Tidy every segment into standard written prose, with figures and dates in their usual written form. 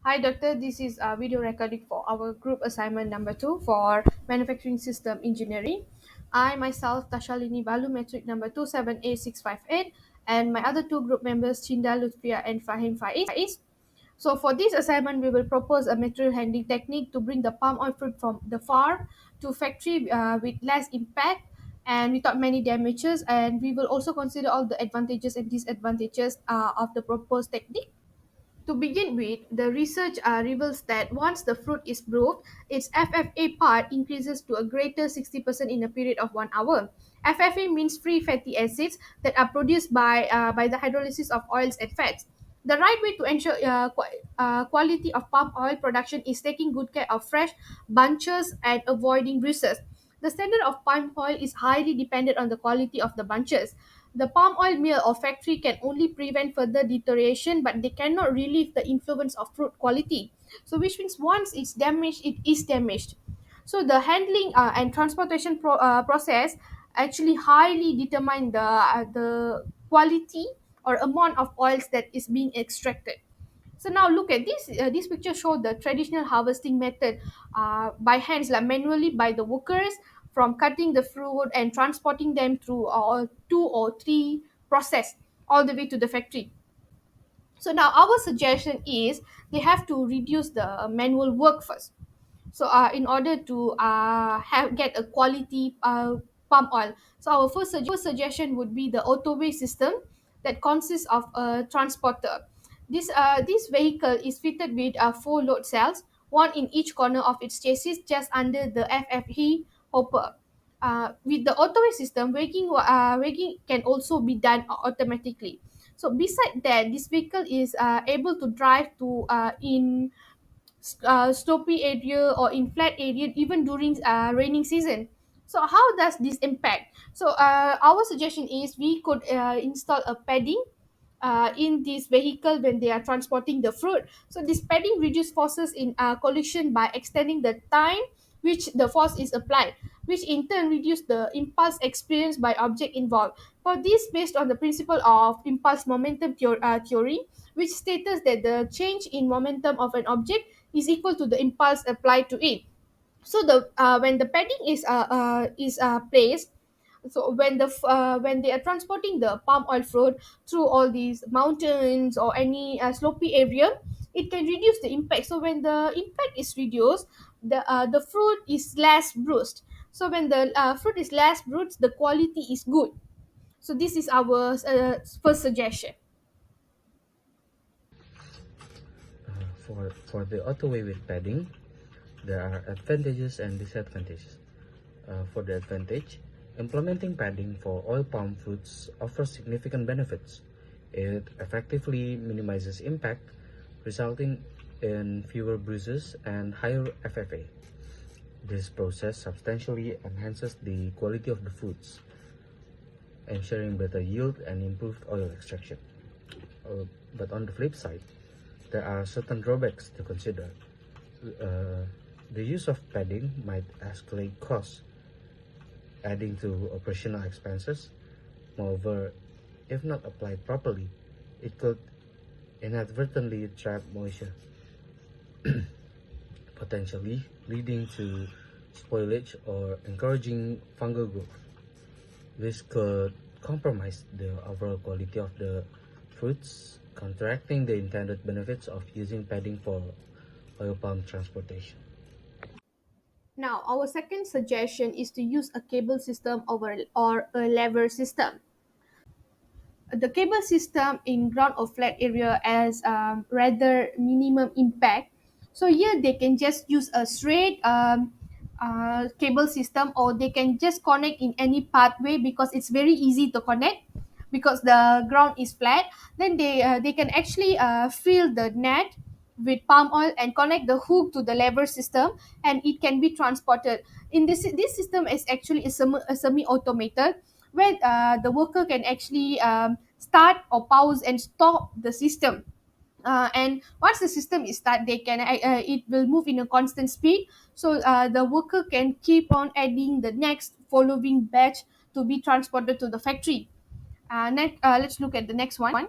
Hi, Doctor. This is a video recording for our group assignment number 2 for manufacturing system engineering. I myself, Tashalini Balu, metric number 27A658, and my other two group members, Chinda Lutfia and Fahim Faiz. So, for this assignment, we will propose a material handling technique to bring the palm oil fruit from the farm to factory with less impact and without many damages. And we will also consider all the advantages and disadvantages of the proposed technique. To begin with, the research reveals that once the fruit is brewed, its FFA part increases to a greater 60% in a period of 1 hour. FFA means free fatty acids that are produced by the hydrolysis of oils and fats. The right way to ensure quality of palm oil production is taking good care of fresh bunches and avoiding bruises. The standard of palm oil is highly dependent on the quality of the bunches. The palm oil mill or factory can only prevent further deterioration, but they cannot relieve the influence of fruit quality. So, which means once it's damaged, it is damaged. So, the handling and transportation process actually highly determine the quality or amount of oils that is being extracted. So now look at this. This picture show the traditional harvesting method by hands, like manually by the workers, from cutting the fruit and transporting them through two or three process all the way to the factory. So now our suggestion is they have to reduce the manual work first. So in order to have get a quality palm oil, so our first suggestion would be the autoway system that consists of a transporter. This vehicle is fitted with four load cells, one in each corner of its chassis, just under the FFE hopper. With the autoway system, braking can also be done automatically. So beside that, this vehicle is able to drive to in slopy area or in flat area even during raining season. So how does this impact? So our suggestion is we could install a padding in this vehicle when they are transporting the fruit. So this padding reduce forces in collision by extending the time which the force is applied, which in turn reduce the impulse experienced by object involved. For this, based on the principle of impulse momentum theory, which states that the change in momentum of an object is equal to the impulse applied to it. So the when the padding is placed, so when they are transporting the palm oil fruit through all these mountains or any slopy area, it can reduce the impact. So when the impact is reduced, the fruit is less bruised. So when the fruit is less bruised, the quality is good. So this is our first suggestion. For the autoway with padding, there are advantages and disadvantages. For the advantage, implementing padding for oil palm fruits offers significant benefits. It effectively minimizes impact, resulting in fewer bruises and higher FFA. This process substantially enhances the quality of the fruits, ensuring better yield and improved oil extraction. But on the flip side, there are certain drawbacks to consider. Uh, the use of padding might escalate costs, adding to operational expenses. Moreover, if not applied properly, it could inadvertently trap moisture, potentially leading to spoilage or encouraging fungal growth. This could compromise the overall quality of the fruits, counteracting the intended benefits of using padding for oil palm transportation. Now, our second suggestion is to use a cable system or a lever system. The cable system in ground or flat area has rather minimum impact. So here they can just use a straight cable system, or they can just connect in any pathway because it's very easy to connect because the ground is flat. Then they can actually fill the net with palm oil and connect the hook to the lever system, and it can be transported. In this system is actually a semi automated, where the worker can actually start or pause and stop the system. And once the system is start, they can it will move in a constant speed. So the worker can keep on adding the next following batch to be transported to the factory. Let's look at the next one.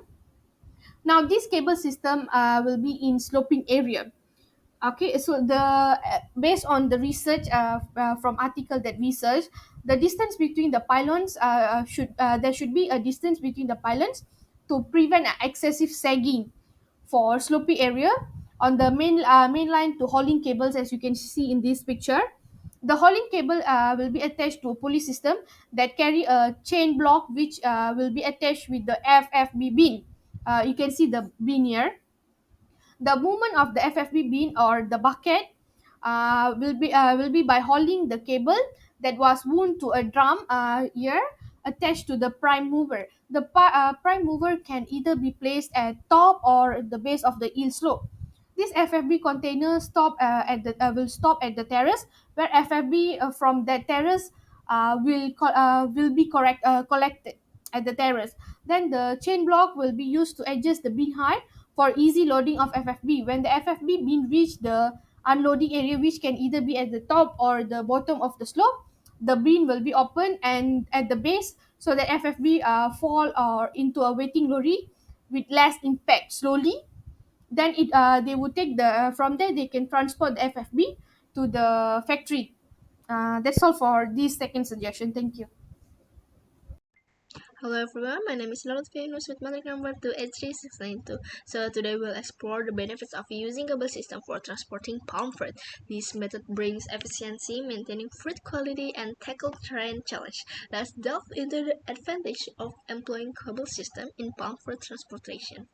Now this cable system will be in sloping area. Okay, so the based on the research from article that research, the distance between the pylons should there should be a distance between the pylons to prevent excessive sagging for slopy area on the main line to hauling cables. As you can see in this picture, the hauling cable will be attached to a pulley system that carry a chain block which will be attached with the FFB bin. You can see the bin here. The movement of the FFB bin or the bucket will be by hauling the cable that was wound to a drum here attached to the prime mover. The prime mover can either be placed at top or the base of the hill slope. This FFB container will stop at the terrace, where FFB from that terrace will be collected at the terrace. Then the chain block will be used to adjust the bin height for easy loading of FFB. When the FFB bin reach the unloading area, which can either be at the top or the bottom of the slope, the bin will be open and at the base, so that FFB fall or into a waiting lorry with less impact slowly. Then they would take the from there they can transport the FFB to the factory. That's all for this second suggestion. Thank you. Hello everyone, my name is Laura Venus with my number 283692. So today we'll explore the benefits of using cable system for transporting palm fruit. This method brings efficiency, maintaining fruit quality, and tackle terrain challenge. Let's delve into the advantage of employing cable system in palm fruit transportation.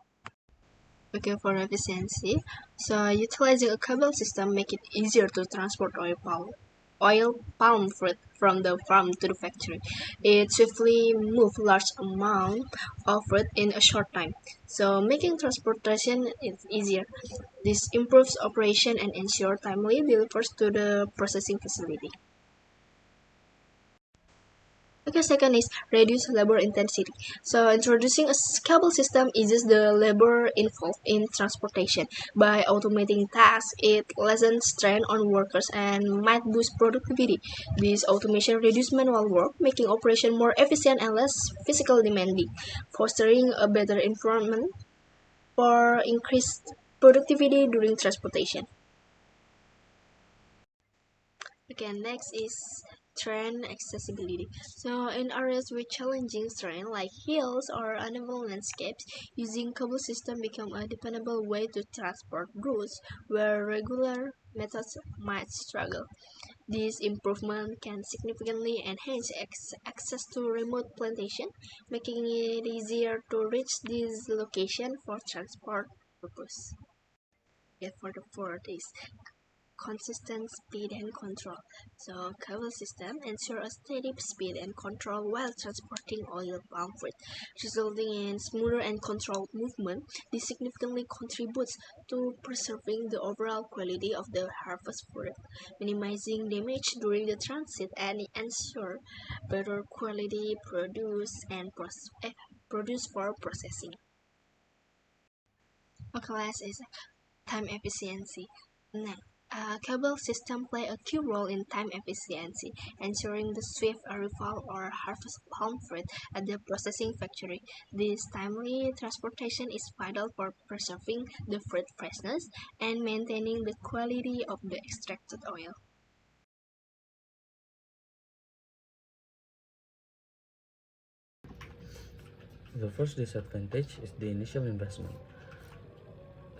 Okay, for efficiency, so utilizing a cable system make it easier to transport oil palm fruit from the farm to the factory. It swiftly moves large amount of fruit in a short time, so making transportation is easier. This improves operation and ensure timely deliveries to the processing facility. Okay, second is reduce labor intensity. So introducing a cable system eases the labor involved in transportation. By automating tasks, it lessens strain on workers and might boost productivity. This automation reduces manual work, making operation more efficient and less physical demanding, fostering a better environment for increased productivity during transportation. Okay, next is terrain accessibility. So in areas with challenging terrain like hills or uneven landscapes, using cable system become a dependable way to transport goods where regular methods might struggle. This improvement can significantly enhance access to remote plantation, making it easier to reach these locations for transport purpose. Yeah, for the fourth is consistent speed and control. So cable system ensure a steady speed and control while transporting oil palm fruit, resulting in smoother and controlled movement. This significantly contributes to preserving the overall quality of the harvest fruit, minimizing damage during the transit, and ensure better quality produce for processing. Okay, last is time efficiency. Now, cable system play a key role in time efficiency, ensuring the swift arrival or harvest palm fruit at the processing factory. This timely transportation is vital for preserving the fruit freshness and maintaining the quality of the extracted oil. The first disadvantage is the initial investment.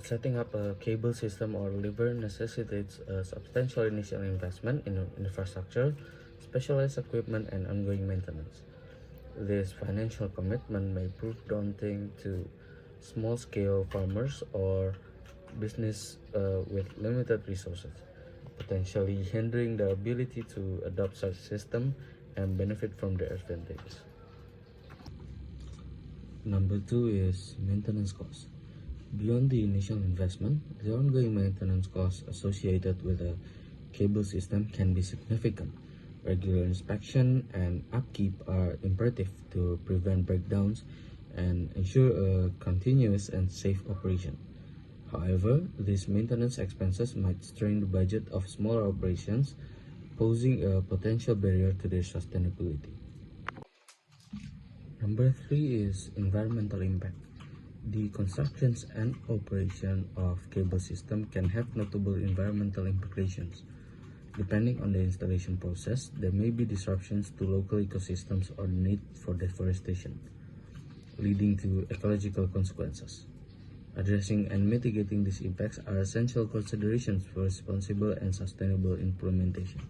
Setting up a cable system or lever necessitates a substantial initial investment in infrastructure, specialized equipment, and ongoing maintenance. This financial commitment may prove daunting to small-scale farmers or business with limited resources, potentially hindering the ability to adopt such system and benefit from their advantages. Number two is maintenance costs. Beyond the initial investment, the ongoing maintenance costs associated with a cable system can be significant. Regular inspection and upkeep are imperative to prevent breakdowns and ensure a continuous and safe operation. However, these maintenance expenses might strain the budget of smaller operations, posing a potential barrier to their sustainability. Number three is environmental impact. The constructions and operation of cable system can have notable environmental implications. Depending on the installation process, there may be disruptions to local ecosystems or the need for deforestation, leading to ecological consequences. Addressing and mitigating these impacts are essential considerations for responsible and sustainable implementation.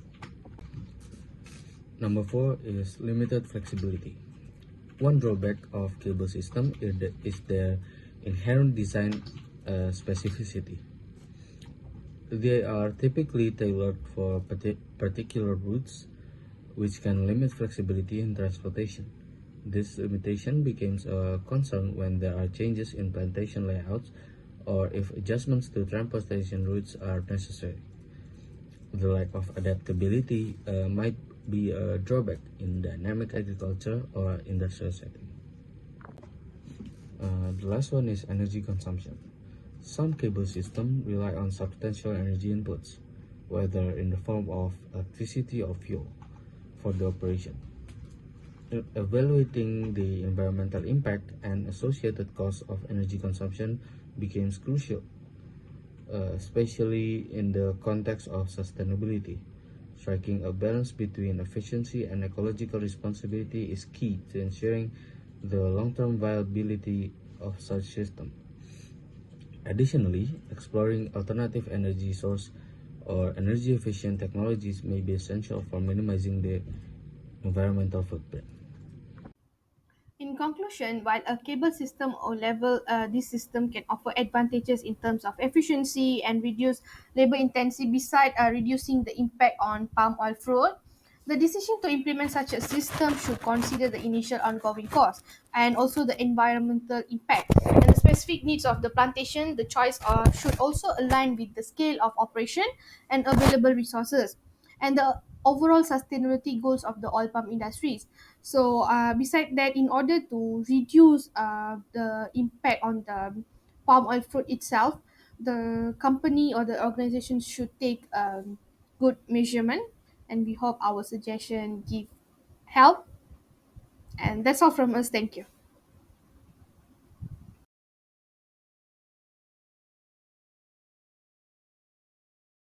Number four is limited flexibility. One drawback of cable system is their inherent design specificity. They are typically tailored for particular routes, which can limit flexibility in transportation. This limitation becomes a concern when there are changes in plantation layouts or if adjustments to transportation routes are necessary. The lack of adaptability might be a drawback in dynamic agriculture or industrial setting. The last one is energy consumption. Some cable systems rely on substantial energy inputs, whether in the form of electricity or fuel, for the operation. Evaluating the environmental impact and associated costs of energy consumption becomes crucial, especially in the context of sustainability. Striking a balance between efficiency and ecological responsibility is key to ensuring the long-term viability of such system. Additionally, exploring alternative energy source or energy efficient technologies may be essential for minimizing the environmental footprint. In conclusion, while a cable system or level, this system can offer advantages in terms of efficiency and reduce labor intensity beside reducing the impact on palm oil fraud. The decision to implement such a system should consider the initial ongoing cost and also the environmental impact and the specific needs of the plantation. The choice should also align with the scale of operation and available resources and the overall sustainability goals of the oil palm industries. So, beside that, in order to reduce the impact on the palm oil fruit itself, the company or the organization should take good measurement, and we hope our suggestion give help. And that's all from us. Thank you.